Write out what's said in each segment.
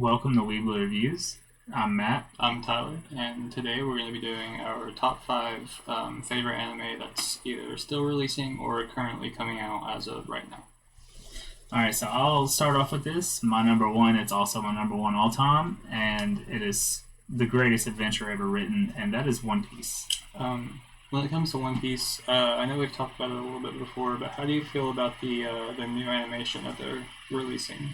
Welcome to WEEB-LY Reviews. I'm Matt. I'm Tyler, and today we're going to be doing our top 5 favorite anime that's either still releasing or currently coming out as of right now. Alright, so I'll start off with this. My number one, it's also my number one all time, and it is the greatest adventure ever written, and that is One Piece. When it comes to One Piece, I know we've talked about it a little bit before, but how do you feel about the new animation that they're releasing?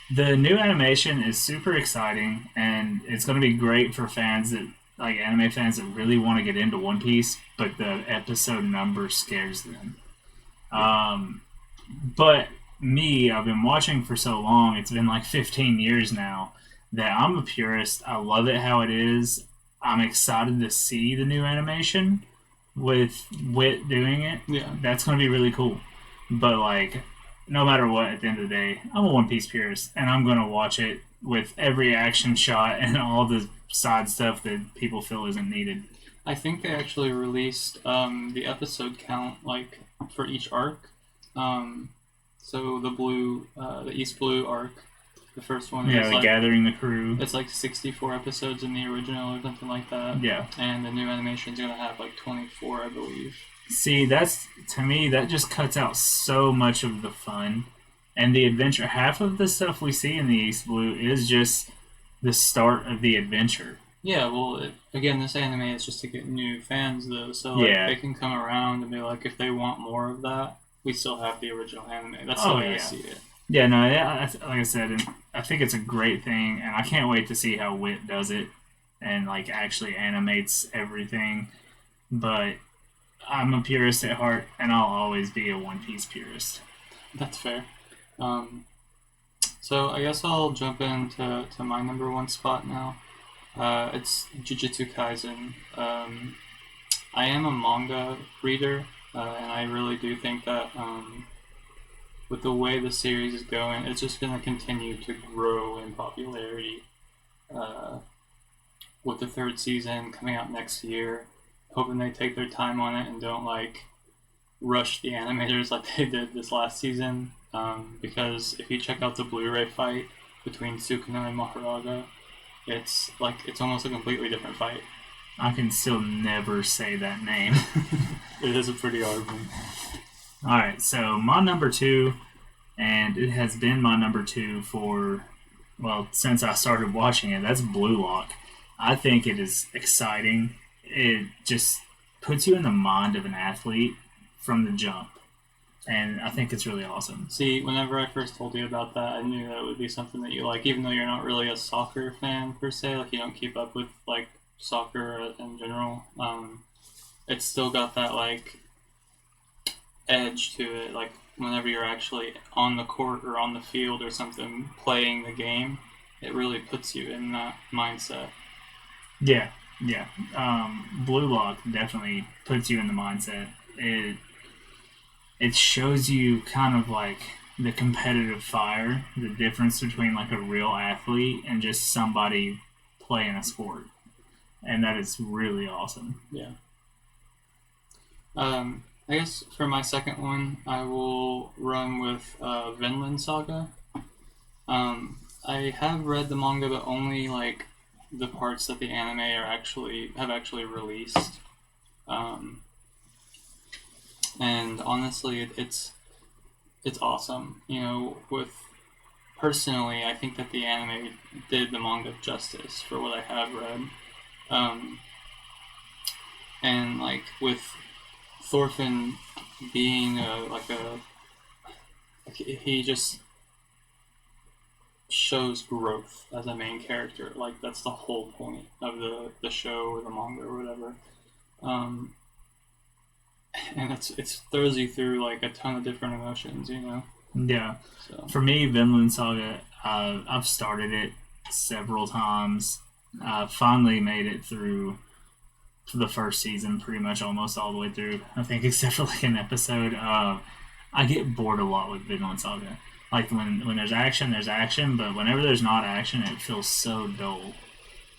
The new animation is super exciting, and it's going to be great for fans that, like anime fans that really want to get into One Piece, but the episode number scares them. But me, I've been watching for so long, it's been like 15 years now, that I'm a purist. I love it how it is. I'm excited to see the new animation with Wit doing it. Yeah. That's going to be really cool. But, like, no matter what, at the end of the day, I'm a One Piece purist, and I'm going to watch it with every action shot and all the side stuff that people feel isn't needed. I think they actually released the episode count, like, for each arc. So the East Blue arc, the first one. Yeah, like gathering the crew. It's like 64 episodes in the original or something like that. Yeah. And the new animation is going to have like 24, I believe. See, to me, that just cuts out so much of the fun and the adventure. Half of the stuff we see in the East Blue is just the start of the adventure. Yeah, well, again, this anime is just to get new fans, though, so they can come around and be like, if they want more of that, we still have the original anime. That's the way I see it. Yeah, no, like I said, I think it's a great thing, and I can't wait to see how Wit does it and like actually animates everything. But I'm a purist at heart, and I'll always be a One Piece purist. That's fair. So I guess I'll jump into my number one spot now. It's Jujutsu Kaisen. I am a manga reader, and I really do think that with the way the series is going, it's just going to continue to grow in popularity. With the third season coming out next year, hoping they take their time on it and don't like rush the animators like they did this last season. Because if you check out the Blu-ray fight between Sukuna and Maharaga, it's almost a completely different fight. I can still never say that name. It is a pretty hard one. Alright, so my number two, and it has been my number two since I started watching it, that's Blue Lock. I think it is exciting. It just puts you in the mind of an athlete from the jump. And I think it's really awesome. See, whenever I first told you about that, I knew that would be something that you like, even though you're not really a soccer fan per se, like you don't keep up with like soccer in general. It's still got that like edge to it, like whenever you're actually on the court or on the field or something playing the game, it really puts you in that mindset. Yeah. Blue Lock definitely puts you in the mindset. It shows you kind of like the competitive fire, the difference between like a real athlete and just somebody playing a sport. And that is really awesome. Yeah. I guess for my second one, I will run with Vinland Saga. I have read the manga, but only like the parts that the anime have actually released. And honestly, it's awesome. You know, personally, I think that the anime did the manga justice for what I have read. And like with Thorfinn being he just shows growth as a main character. Like that's the whole point of the show or the manga or whatever. And it throws you through like a ton of different emotions, you know. Yeah. So. For me, Vinland Saga, I've started it several times. Finally made it through the first season, pretty much almost all the way through. I think except for like an episode. I get bored a lot with Vinland Saga. Like when there's action, but whenever there's not action, it feels so dull.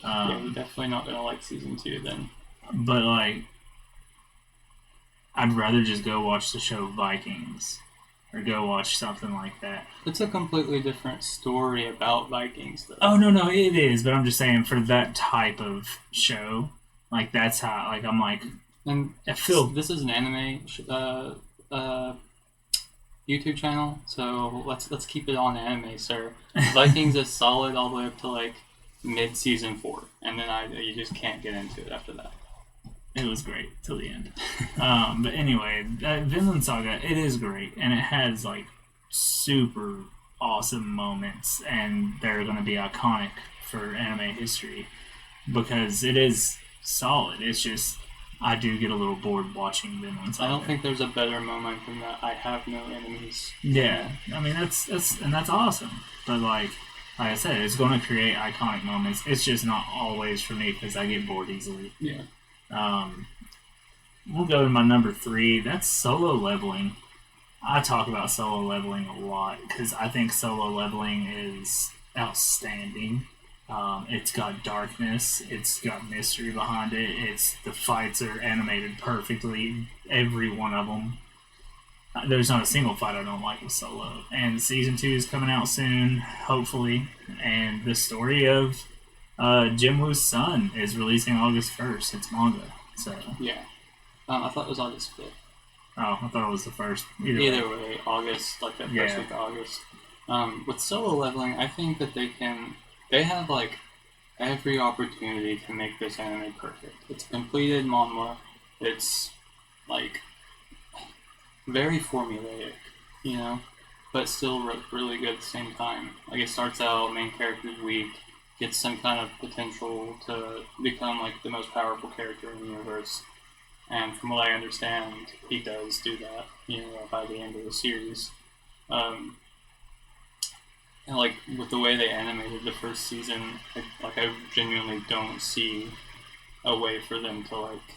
Yeah, you're definitely not gonna like season 2 then. But like, I'd rather just go watch the show Vikings or go watch something like that. It's a completely different story about Vikings, though. Oh no, it is. But I'm just saying for that type of show, like that's how. Like I'm like, And I feel this is an anime YouTube channel, so let's keep it on anime, sir. Vikings is solid all the way up to like mid season 4, and then you just can't get into it after that. it was great till the end. But anyway, Vinland Saga, it is great, and it has like super awesome moments, and they're going to be iconic for anime history because it is solid. It's just I do get a little bored watching Vinland Saga. I don't think there's a better moment than that. I have no enemies. Yeah, I mean that's awesome. But like I said, it's going to create iconic moments. It's just not always for me because I get bored easily. Yeah. We'll go to my number 3. That's Solo Leveling. I talk about Solo Leveling a lot because I think Solo Leveling is outstanding. It's got darkness. It's got mystery behind it. The fights are animated perfectly. Every one of them. There's not a single fight I don't like with Solo. And season 2 is coming out soon, hopefully. And the story of Jinwoo's son is releasing August 1st. It's manga. So yeah. I thought it was August 5th. Oh, I thought it was the first. Either way, August, like that first week of August. With Solo Leveling, I think that they have like every opportunity to make this anime perfect. It's a completed manhwa. It's like very formulaic, but still really good at the same time. Like it starts out, main character's weak, gets some kind of potential to become like the most powerful character in the universe. And from what I understand, he does do that, by the end of the series. And like with the way they animated the first season, I genuinely don't see a way for them to like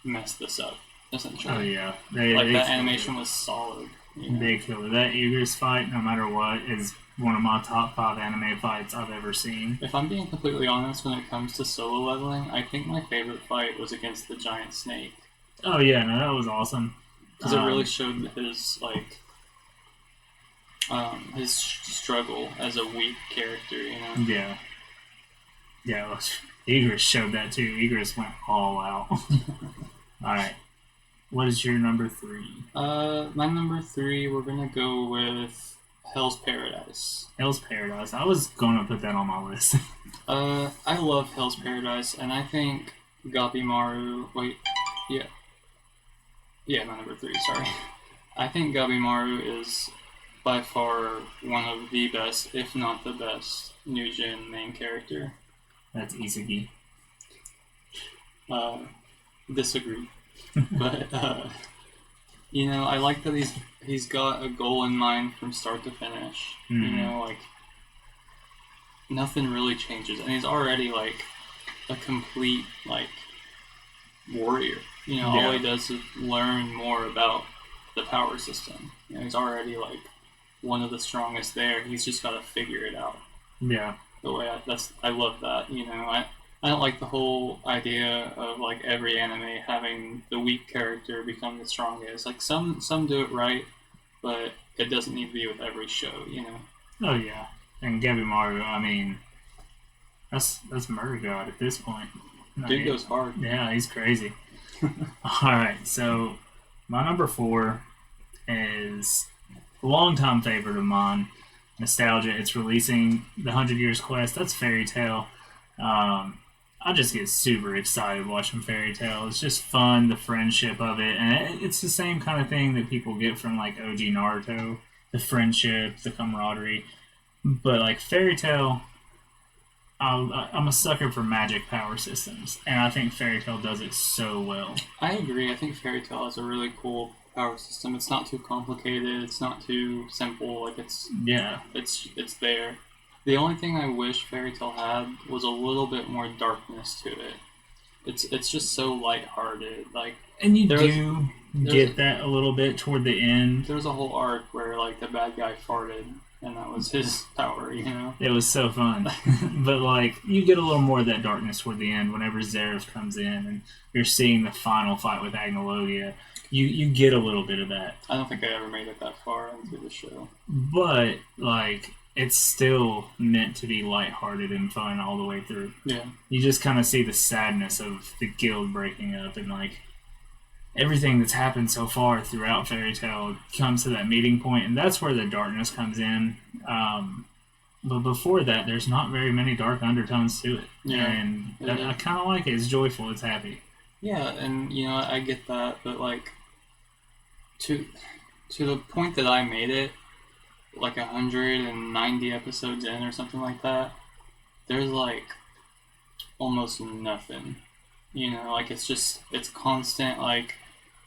mess this up. Essentially. Oh yeah, that animation was solid. They killed it. That Eagers fight, no matter what, is one of my top 5 anime fights I've ever seen. If I'm being completely honest, when it comes to Solo Leveling, I think my favorite fight was against the giant snake. Oh yeah, no, that was awesome. Because it really showed his struggle as a weak character, Yeah. Yeah, Eagers showed that too. Eagers went all out. Alright. What is your number 3? My number 3, we're gonna go with Hell's Paradise. Hell's Paradise. I was gonna put that on my list. I love Hell's Paradise, and I think Gabimaru... Yeah, my number 3, sorry. I think Gabimaru is by far one of the best, if not the best, new gen main character. That's Izagi. Disagree. But, I like that he's got a goal in mind from start to finish. Mm-hmm. Nothing really changes. And he's already, a complete, warrior. All he does is learn more about the power system. He's already, one of the strongest there. He's just got to figure it out. Yeah. The way I love that. I don't like the whole idea of every anime having the weak character become the strongest. Some do it right, but it doesn't need to be with every show, Oh yeah, and Gabimaru, I mean, that's Murder God at this point. Dude goes hard. Yeah, he's crazy. All right, so my number 4 is a longtime favorite of mine, Nostalgia. It's releasing the 100 Years Quest. That's Fairy Tail. I just get super excited watching Fairy Tail. It's just fun, the friendship of it, and it's the same kind of thing that people get from OG Naruto, the friendship, the camaraderie. But Fairy Tail, I'm a sucker for magic power systems, and I think Fairy Tail does it so well. I agree. I think Fairy Tail has a really cool power system. It's not too complicated. It's not too simple. It's there. The only thing I wish Fairy Tail had was a little bit more darkness to it. It's just so lighthearted. And you get that a little bit toward the end. There's a whole arc where the bad guy farted and that was his power, you know? It was so fun. But, like, you get a little more of that darkness toward the end whenever Zeref comes in and you're seeing the final fight with Agnologia. You get a little bit of that. I don't think I ever made it that far into the show. But, like, it's still meant to be lighthearted and fun all the way through. Yeah. You just kind of see the sadness of the guild breaking up and, like, everything that's happened so far throughout Fairy Tail comes to that meeting point, and that's where the darkness comes in. But before that, there's not very many dark undertones to it. Yeah. And I kind of like it. It's joyful. It's happy. Yeah, and, you know, I get that, but, like, to the point that I made it, like 190 episodes in or something like that, there's like almost nothing, you know, like it's constant, like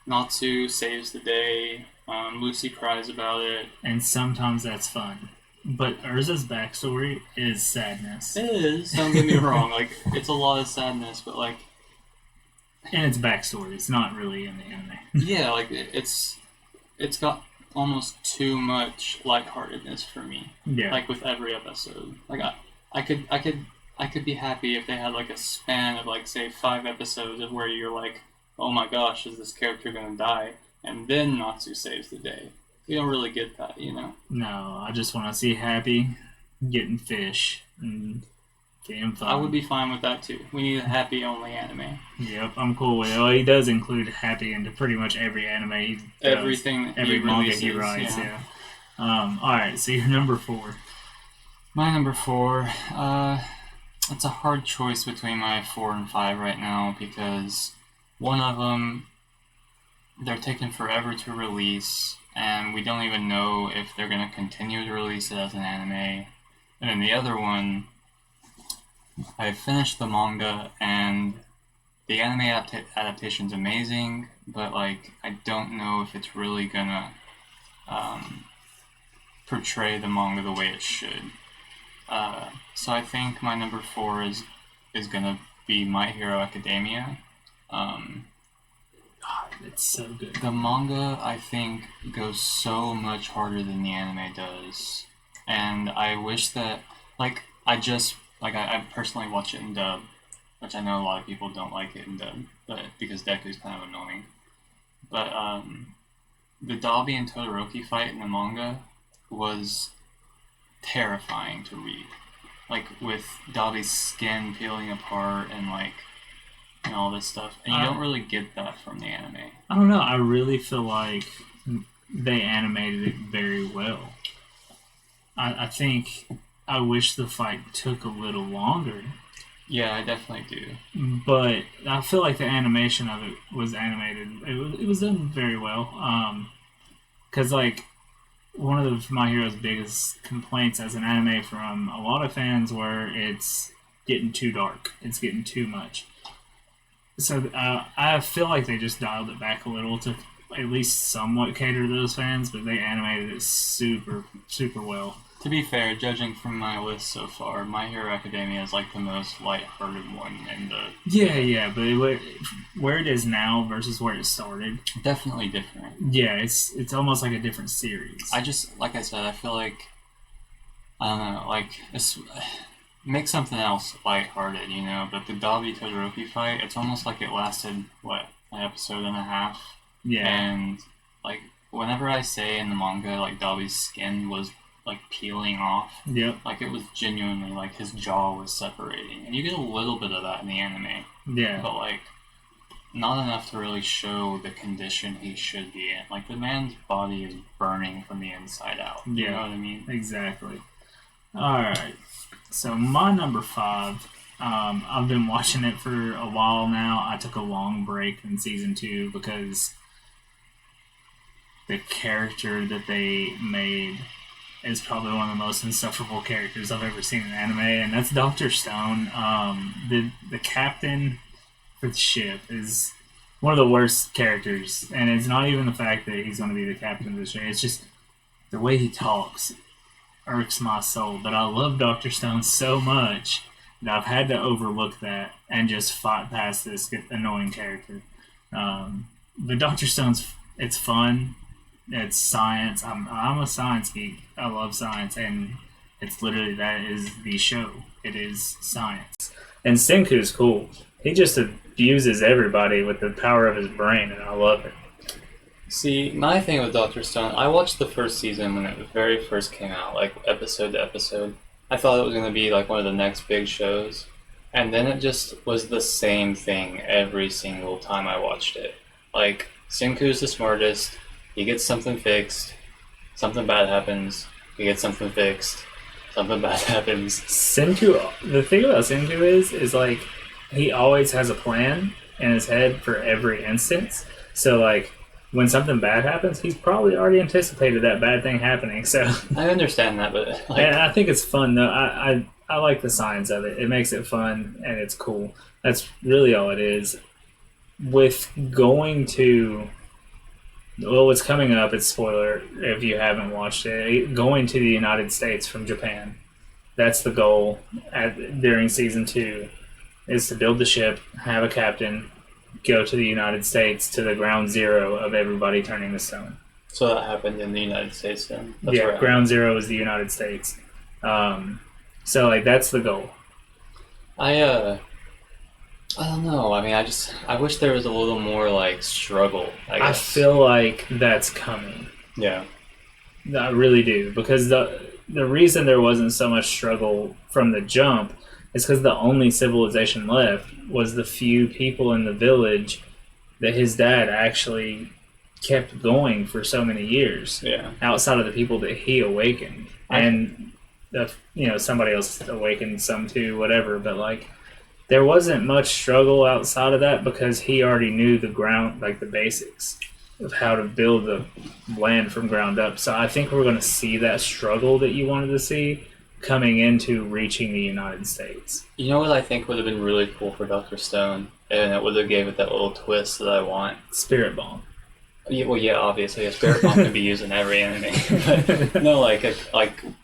Natsu saves the day, Lucy cries about it, and sometimes that's fun, but Urza's backstory is sadness. It is, don't get me wrong, like it's a lot of sadness, but like, and it's backstory, it's not really in the anime. Yeah, like it's got almost too much lightheartedness for me. Yeah. Like with every episode. Like I could be happy if they had like a span of like say 5 episodes of where you're like, oh my gosh, is this character gonna die? And then Natsu saves the day. You don't really get that, you know? No, I just want to see Happy getting fish and getting fun. I would be fine with that too. We need a happy only anime. Yep, I'm cool with it. Well, he does include Happy into pretty much every anime he does. Everything every manga releases, he writes, yeah. Alright, so you're number 4. My number 4, it's a hard choice between my 4 and 5 right now because one of them, they're taking forever to release, and we don't even know if they're going to continue to release it as an anime. And then the other one, I finished the manga, and the anime adaptation's amazing, but like I don't know if it's really gonna portray the manga the way it should. So I think my number 4 is gonna be My Hero Academia. God, it's so good. The manga, I think, goes so much harder than the anime does, and I wish that I personally watch it in dub, which I know a lot of people don't like it in dub, but because Deku's kind of annoying. But the Dabi and Todoroki fight in the manga was terrifying to read, like with Dabi's skin peeling apart and like and all this stuff, and you don't really get that from the anime. I don't know. I really feel like they animated it very well. I think I wish the fight took a little longer. Yeah, I definitely do. But I feel like the animation of it was animated. It was done very well. Because like one of My Hero's biggest complaints as an anime from a lot of fans were it's getting too dark. It's getting too much. So I feel like they just dialed it back a little to at least somewhat cater to those fans, but they animated it super, super well. To be fair, judging from my list so far, My Hero Academia is like the most lighthearted one in the... Yeah, but where it is now versus where it started... Definitely different. Yeah, it's almost like a different series. I just, like I said, I feel like... I don't know, like... make something else lighthearted, you know? But the Dabi Todoroki fight, it's almost like it lasted, what, an episode and a half? Yeah. And, like, whenever I say in the manga, like, Dabi's skin was... like peeling off. Yep. Like it was genuinely like his jaw was separating. And you get a little bit of that in the anime. Yeah. But like not enough to really show the condition he should be in. Like the man's body is burning from the inside out. You know what I mean? Exactly. Alright. So my number 5, I've been watching it for a while now. I took a long break in season 2 because the character that they made is probably one of the most insufferable characters I've ever seen in anime, and that's Dr. Stone. The captain for the ship is one of the worst characters, and it's not even the fact that he's going to be the captain of the ship. It's just the way he talks irks my soul. But I love Dr. Stone so much that I've had to overlook that and just fight past this annoying character. But Dr. Stone's, it's fun. It's science. I'm a science geek. I love science, and it's literally that is the show. It is science. And Senku's cool. He just abuses everybody with the power of his brain, and I love it. See, my thing with Dr. Stone, I watched the first season when it very first came out, like episode to episode. I thought it was going to be like one of the next big shows. And then it just was the same thing every single time I watched it. Like, Senku's the smartest, he gets something fixed, something bad happens, he gets something fixed, something bad happens. Senku, the thing about Senku is like, he always has a plan in his head for every instance. So, like, when something bad happens, he's probably already anticipated that bad thing happening. So I understand that, but like, and I think it's fun though. I like the science of it. It makes it fun and it's cool. That's really all it is. With going to, well, what's coming up, it's spoiler if you haven't watched it, going to the United States from Japan. That's the goal during season 2, is to build the ship, have a captain, go to the United States, to the ground zero of everybody turning to stone. So that happened in the United States then? That's yeah, ground zero is the United States. So, like, that's the goal. I don't know. I mean, I wish there was a little more, like, struggle, I guess. I feel like that's coming. Yeah. I really do. Because the reason there wasn't so much struggle from the jump is because the only civilization left was the few people in the village that his dad actually kept going for so many years. Yeah. Outside of the people that he awakened. And, somebody else awakened some too, whatever. But, like, there wasn't much struggle outside of that because he already knew the ground, like the basics of how to build the land from ground up. So I think we're going to see that struggle that you wanted to see coming into reaching the United States. You know what I think would have been really cool for Dr. Stone, and it would have gave it that little twist that I want? Spirit Bomb. Yeah, well, yeah, obviously, a Spirit Bomb can be used in every anime. But no, like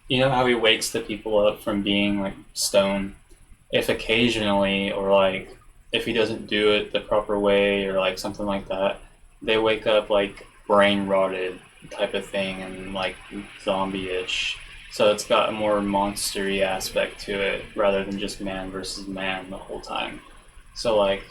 you know how he wakes the people up from being like stone? If occasionally, or like if he doesn't do it the proper way, or like something like that, they wake up like brain rotted type of thing and like zombie-ish. So it's got a more monster-y aspect to it rather than just man versus man the whole time. So like,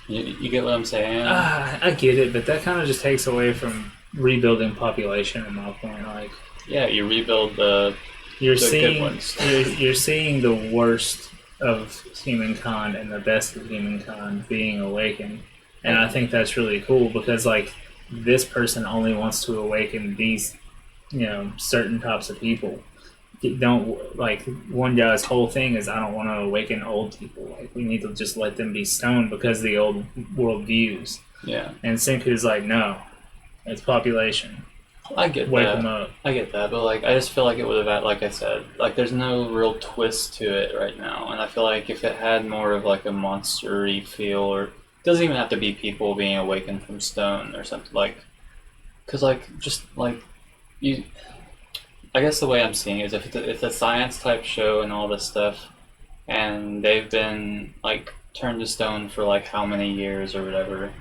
you get what I'm saying? I get it, but that kind of just takes away from rebuilding population in my point. Like, yeah, you rebuild the you're good seeing ones. you're seeing the worst of humankind and the best of humankind being awakened, and I think that's really cool because like this person only wants to awaken these certain types of people. Don't like one guy's whole thing is I don't want to awaken old people. Like we need to just let them be stoned because of the old world views. Yeah, and Senku's like no, it's population. I get Wake that. them up. I get that, but like I just feel like it would have had, like I said, like there's no real twist to it right now, and I feel like if it had more of like a monster-y feel, or it doesn't even have to be people being awakened from stone or something like, because like just like you, I guess the way I'm seeing it is if it's a science type show and all this stuff, and they've been like turned to stone for like how many years or whatever.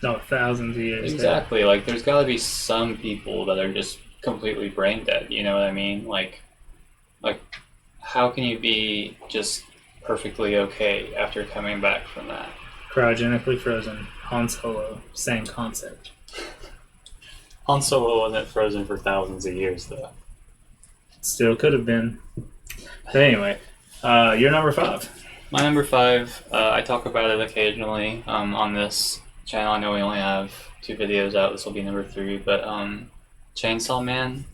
No, thousands of years. Exactly. Like, there's got to be some people that are just completely brain dead. You know what I mean? Like, how can you be just perfectly okay after coming back from that? Cryogenically frozen. Han Solo. Same concept. Han Solo wasn't frozen for thousands of years, though. Still could have been. But anyway, you're number 5. My number 5, I talk about it occasionally on this channel. I know we only have 2 videos out. This will be number 3, but Chainsaw Man.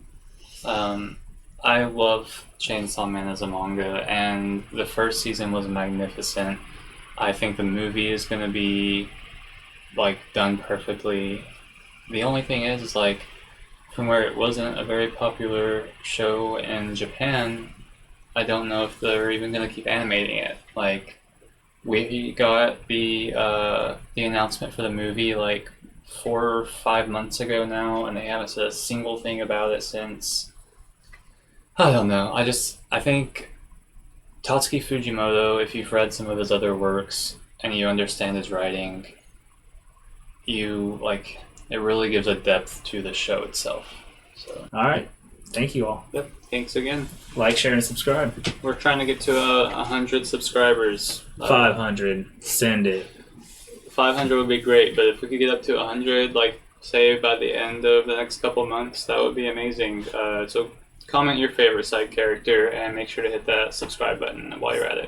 I love Chainsaw Man as a manga, and the first season was magnificent. I think the movie is going to be like done perfectly. The only thing is like from where it wasn't a very popular show in Japan, I don't know if they're even going to keep animating it. Like, we got the announcement for the movie like 4 or 5 months ago now, and they haven't said a single thing about it since. I don't know. I think Tatsuki Fujimoto, if you've read some of his other works and you understand his writing, you like it really gives a depth to the show itself. So. All right. Thank you all. Yep. Thanks again. Like, share, and subscribe. We're trying to get to 100 subscribers. 500. Send it. 500 would be great, but if we could get up to 100, like, say by the end of the next couple months, that would be amazing. So comment your favorite side character and make sure to hit that subscribe button while you're at it.